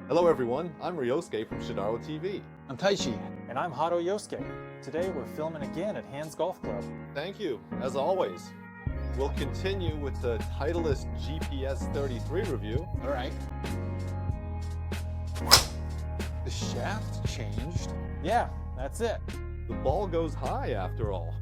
Hello everyone, I'm Ryosuke from Shidaro TV. I'm Taichi. And I'm Hado Yosuke. Today we're filming again at HANZ GOLF CLUB. Thank you, as always. We'll continue with the Titleist GTS3 review. All right. The shaft changed. Yeah, that's it. The ball goes high after all.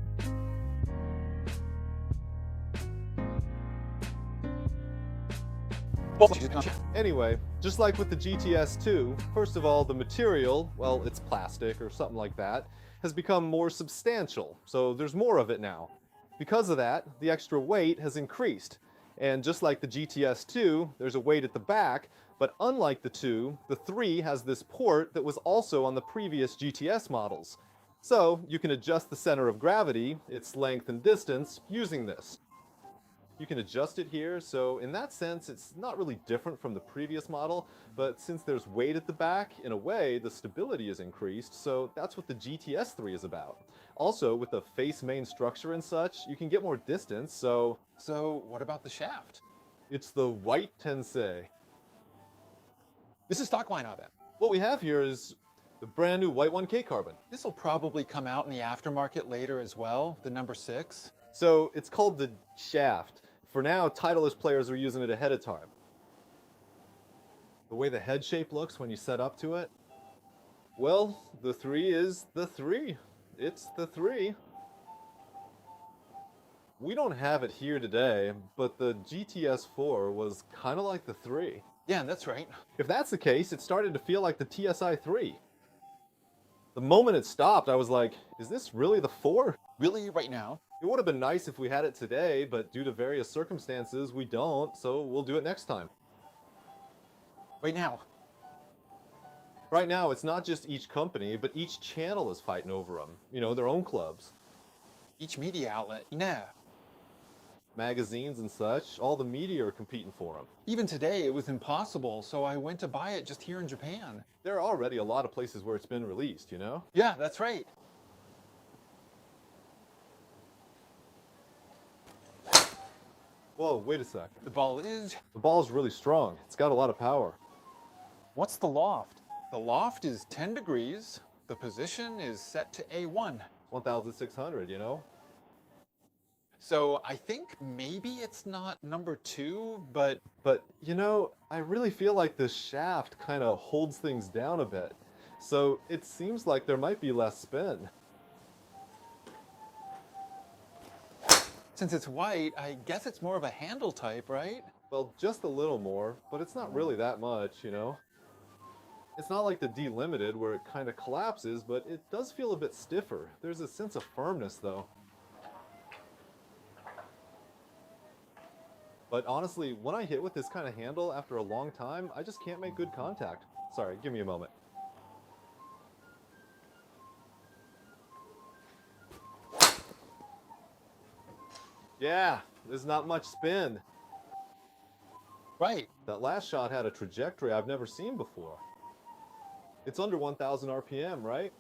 Anyway, just like with the GTS2, first of all, the material, well, it's plastic or something like that, has become more substantial, so there's more of it now. Because of that, the extra weight has increased. And just like the GTS2, there's a weight at the back, but unlike the 2, the 3 has this port that was also on the previous GTS models. So you can adjust the center of gravity, its length and distance, using this. You can adjust it here, so in that sense it's not really different from the previous model, but since there's weight at the back, in a way the stability is increased, so that's what the GTS3 is about. Also, with the face main structure and such, you can get more distance, so... So what about the shaft? It's the white Tensei. This is stock line, I bet. What we have here is the brand new white 1K carbon. This will probably come out in the aftermarket later as well, the number 6. So it's called the shaft. For now, Titleist players are using it ahead of time. The way the head shape looks when you set up to it, well, the 3 is the 3. It's the 3. We don't have it here today, but the GTS4 was kind of like the 3. Yeah, that's right. If that's the case, it started to feel like the TSI3. The moment it stopped, I was like, is this really the 4? Really, right now? It would have been nice if we had it today, but due to various circumstances, we don't, so we'll do it next time. Right now? Right now, it's not just each company, but each channel is fighting over them. You know, their own clubs. Each media outlet, nah. Magazines and such, all the media are competing for them. Even today, it was impossible, so I went to buy it just here in Japan. There are already a lot of places where it's been released, you know? Yeah, that's right. Whoa, wait a sec. The ball is... The ball's really strong. It's got a lot of power. What's the loft? The loft is 10 degrees. The position is set to A1. 1,600, you know? So I think maybe it's not number 2, but... But, you know, I really feel like this shaft kind of holds things down a bit. So it seems like there might be less spin. Since it's white, I guess it's more of a handle type, right? Well, just a little more, but it's not really that much, you know? It's not like the D-Limited where it kind of collapses, but it does feel a bit stiffer. There's a sense of firmness, though. But honestly, when I hit with this kind of handle after a long time, I just can't make good contact. Sorry, give me a moment. Yeah, there's not much spin. Right. That last shot had a trajectory I've never seen before. It's under 1,000 RPM, right?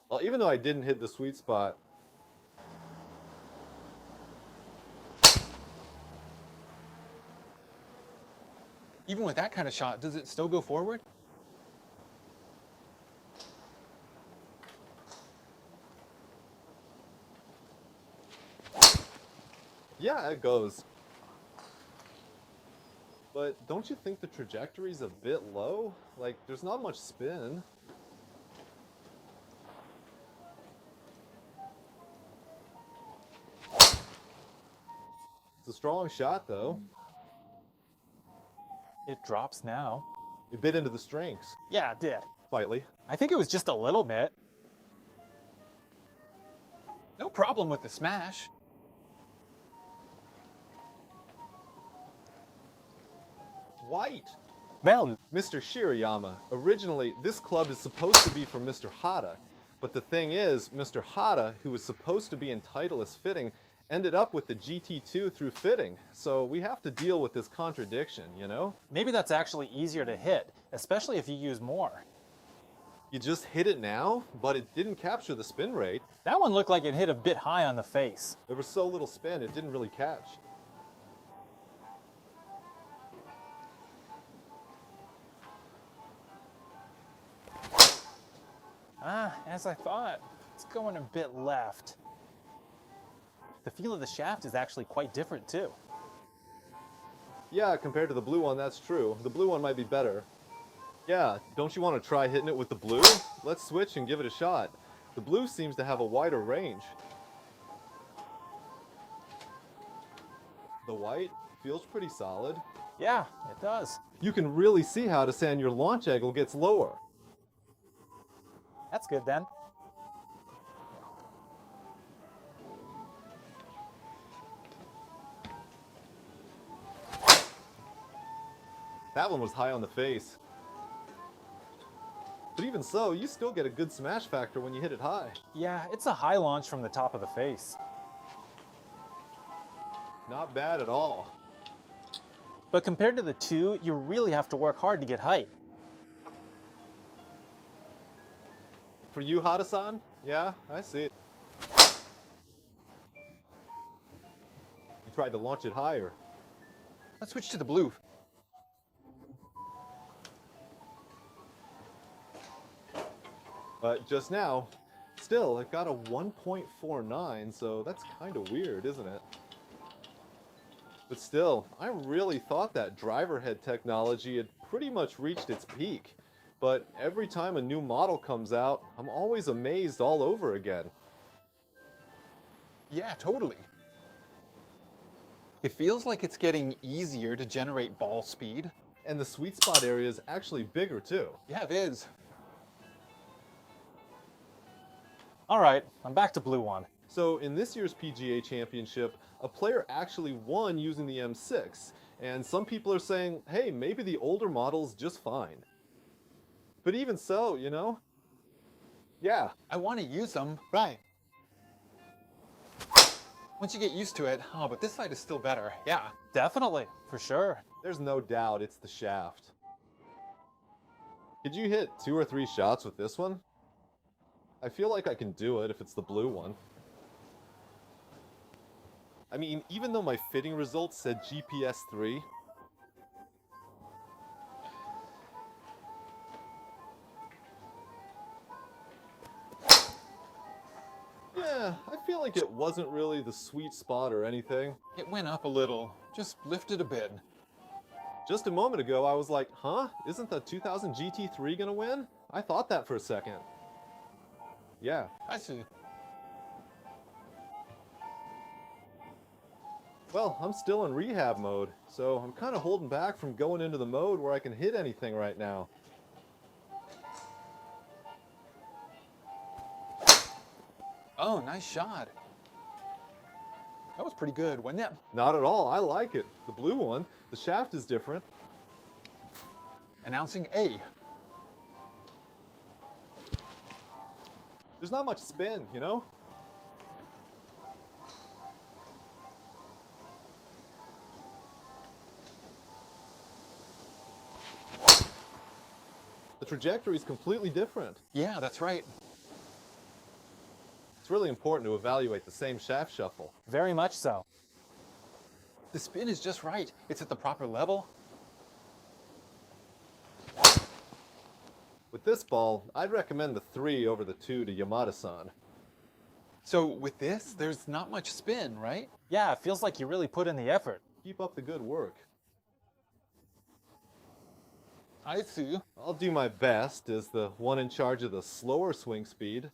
Well, even though I didn't hit the sweet spot, Even with that kind of shot, does it still go forward? yeah, it goes. But don't you think the trajectory's a bit low? Like, there's not much spin. It's a strong shot, though. It drops now. It bit into the strings. Yeah, it did. Slightly. I think it was just a little bit. No problem with the smash. White! Well, Mr. Shirayama, originally this club is supposed to be for Mr. Hada, but the thing is, Mr. Hada, who was supposed to be in Titleist fitting, ended up with the GT2 through fitting, so we have to deal with this contradiction, you know? maybe that's actually easier to hit, especially if you use more. You just hit it now, but it didn't capture the spin rate. That one looked like it hit a bit high on the face. There was so little spin, it didn't really catch. As I thought, it's going a bit left. The feel of the shaft is actually quite different too. Yeah, compared to the blue one, that's true. The blue one might be better. Yeah, don't you want to try hitting it with the blue? Let's switch and give it a shot. The blue seems to have a wider range. The white feels pretty solid. Yeah, it does. You can really see how to sand your launch angle gets lower. That's good then. That one was high on the face. But even so, you still get a good smash factor when you hit it high. Yeah, it's a high launch from the top of the face. Not bad at all. But compared to the two, you really have to work hard to get height. For you, Hadasan? Yeah, I see it. You tried to launch it higher. Let's switch to the blue. But just now, still, it got a 1.49, so that's kind of weird, isn't it? But still, I really thought that driver head technology had pretty much reached its peak. But every time a new model comes out, I'm always amazed all over again. Yeah, totally. It feels like it's getting easier to generate ball speed. And the sweet spot area is actually bigger too. Yeah, it is. All right, I'm back to blue one. So in this year's PGA Championship, a player actually won using the M6, and some people are saying, hey, maybe the older model's just fine. But even so, you know? Yeah. I want to use them. Right. Once you get used to it, oh, but this side is still better. Yeah. Definitely, for sure. There's no doubt it's the shaft. Could you hit 2 or 3 shots with this one? I feel like I can do it if it's the blue one. I mean, even though my fitting results said GTS3, yeah, I feel like it wasn't really the sweet spot or anything. It went up a little, just lifted a bit. Just a moment ago, I was like, huh? Isn't the 2000 GT3 gonna win? I thought that for a second. Yeah. I see. Well, I'm still in rehab mode, so I'm kind of holding back from going into the mode where I can hit anything right now. Oh, nice shot. That was pretty good, wasn't it? Not at all, I like it. The blue one, the shaft is different. Announcing A. There's not much spin, you know? The trajectory is completely different. Yeah, that's right. It's really important to evaluate the same shaft shuffle. Very much so. The spin is just right. It's at the proper level. With this ball, I'd recommend the 3 over the 2 to Yamada-san. So with this, there's not much spin, right? Yeah, it feels like you really put in the effort. Keep up the good work. I see. I'll do my best as the one in charge of the slower swing speed.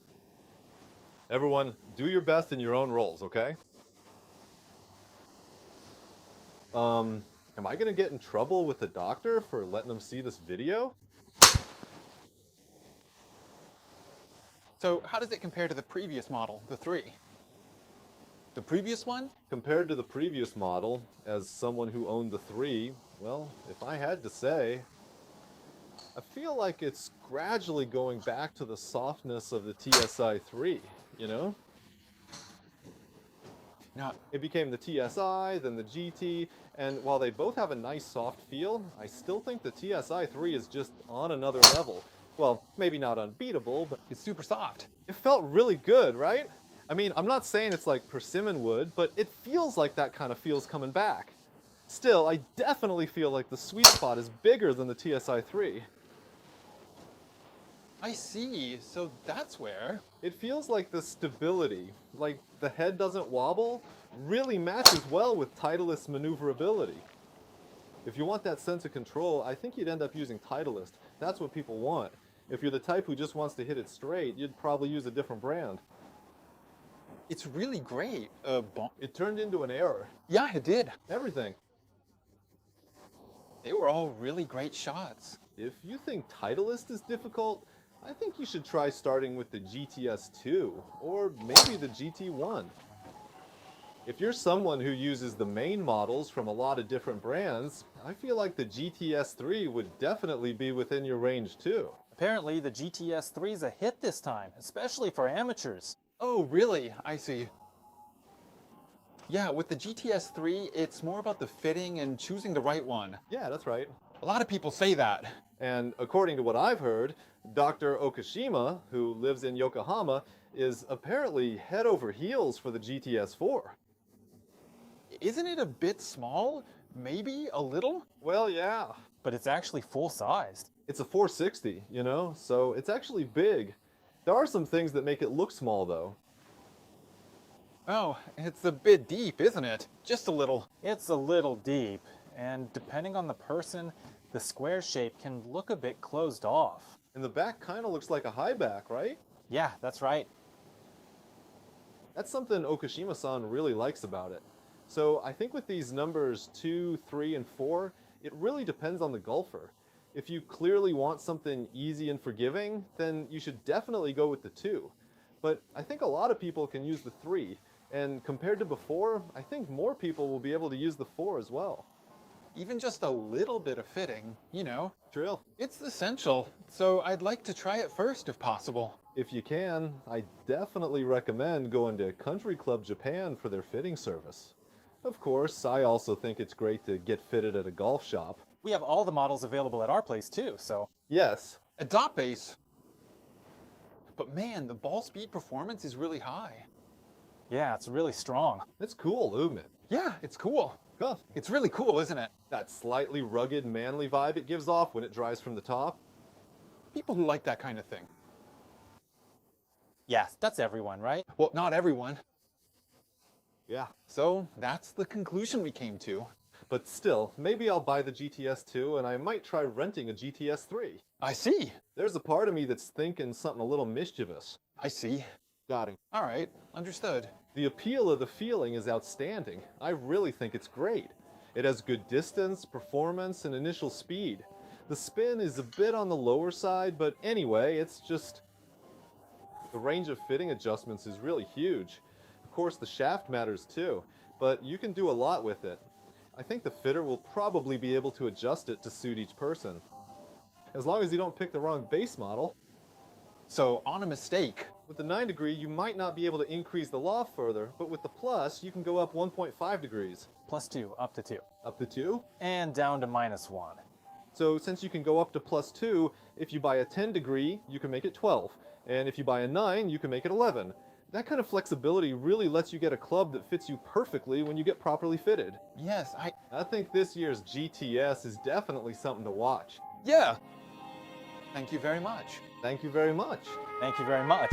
Everyone, do your best in your own roles, okay? Am I gonna get in trouble with the doctor for letting them see this video? So how does it compare to the previous model, the 3? The previous one? Compared to the previous model, as someone who owned the 3, well, if I had to say, I feel like it's gradually going back to the softness of the TSI-3, you know? No. It became the TSI, then the GT, and while they both have a nice soft feel, I still think the TSI-3 is just on another level. Well, maybe not unbeatable, but It's super soft. it felt really good, right? I mean, I'm not saying it's like persimmon wood, but it feels like that kind of feel's coming back. Still, I definitely feel like the sweet spot is bigger than the TSI-3. I see. So that's where. It feels like the stability, like the head doesn't wobble, really matches well with Titleist's maneuverability. If you want that sense of control, I think you'd end up using Titleist. That's what people want. If you're the type who just wants to hit it straight, you'd probably use a different brand. It's really great. It turned into an error. Yeah, it did. Everything. They were all really great shots. If you think Titleist is difficult, I think you should try starting with the GTS2 or maybe the GT1. If you're someone who uses the main models from a lot of different brands, I feel like the GTS3 would definitely be within your range too. Apparently, the GTS3 is a hit this time, especially for amateurs. Oh, really? I see. Yeah, with the GTS3, it's more about the fitting and choosing the right one. Yeah, that's right. A lot of people say that. And according to what I've heard, Dr. Okashima, who lives in Yokohama, is apparently head over heels for the GTS4. Isn't it a bit small? Maybe a little? Well, yeah. But it's actually full-sized. It's a 460, you know, so it's actually big. There are some things that make it look small, though. Oh, it's a bit deep, isn't it? Just a little. It's a little deep, and depending on the person, the square shape can look a bit closed off. And the back kind of looks like a high back, right? Yeah, that's right. That's something Okashima-san really likes about it. So I think with these numbers 2, 3, and 4, it really depends on the golfer. If you clearly want something easy and forgiving, then you should definitely go with the 2. But I think a lot of people can use the 3, and compared to before, I think more people will be able to use the 4 as well. Even just a little bit of fitting, you know. Trill. It's essential, so I'd like to try it first if possible. If you can, I definitely recommend going to Country Club Japan for their fitting service. Of course, I also think it's great to get fitted at a golf shop. We have all the models available at our place too, so. Yes. A dot base. But man, the ball speed performance is really high. Yeah, it's really strong. It's cool, isn't it? Yeah, it's cool. Huh. It's really cool, isn't it? That slightly rugged, manly vibe it gives off when it drives from the top. People who like that kind of thing. Yeah, that's everyone, right? Well, not everyone. Yeah. So that's the conclusion we came to. But still, maybe I'll buy the GTS2 and I might try renting a GTS3. I see. There's a part of me that's thinking something a little mischievous. I see. Got him. All right, understood. The appeal of the feeling is outstanding. I really think it's great. It has good distance, performance, and initial speed. The spin is a bit on the lower side, but anyway, it's just... The range of fitting adjustments is really huge. Of course, the shaft matters too, but you can do a lot with it. I think the fitter will probably be able to adjust it to suit each person. As long as you don't pick the wrong base model. So, on a mistake. With the 9 degree, you might not be able to increase the loft further, but with the plus, you can go up 1.5 degrees. +2, up to 2. Up to 2? And down to -1. So since you can go up to +2, if you buy a 10 degree, you can make it 12. And if you buy a 9, you can make it 11. That kind of flexibility really lets you get a club that fits you perfectly when you get properly fitted. Yes, I think this year's GTS is definitely something to watch. Yeah. Thank you very much. Thank you very much. Thank you very much.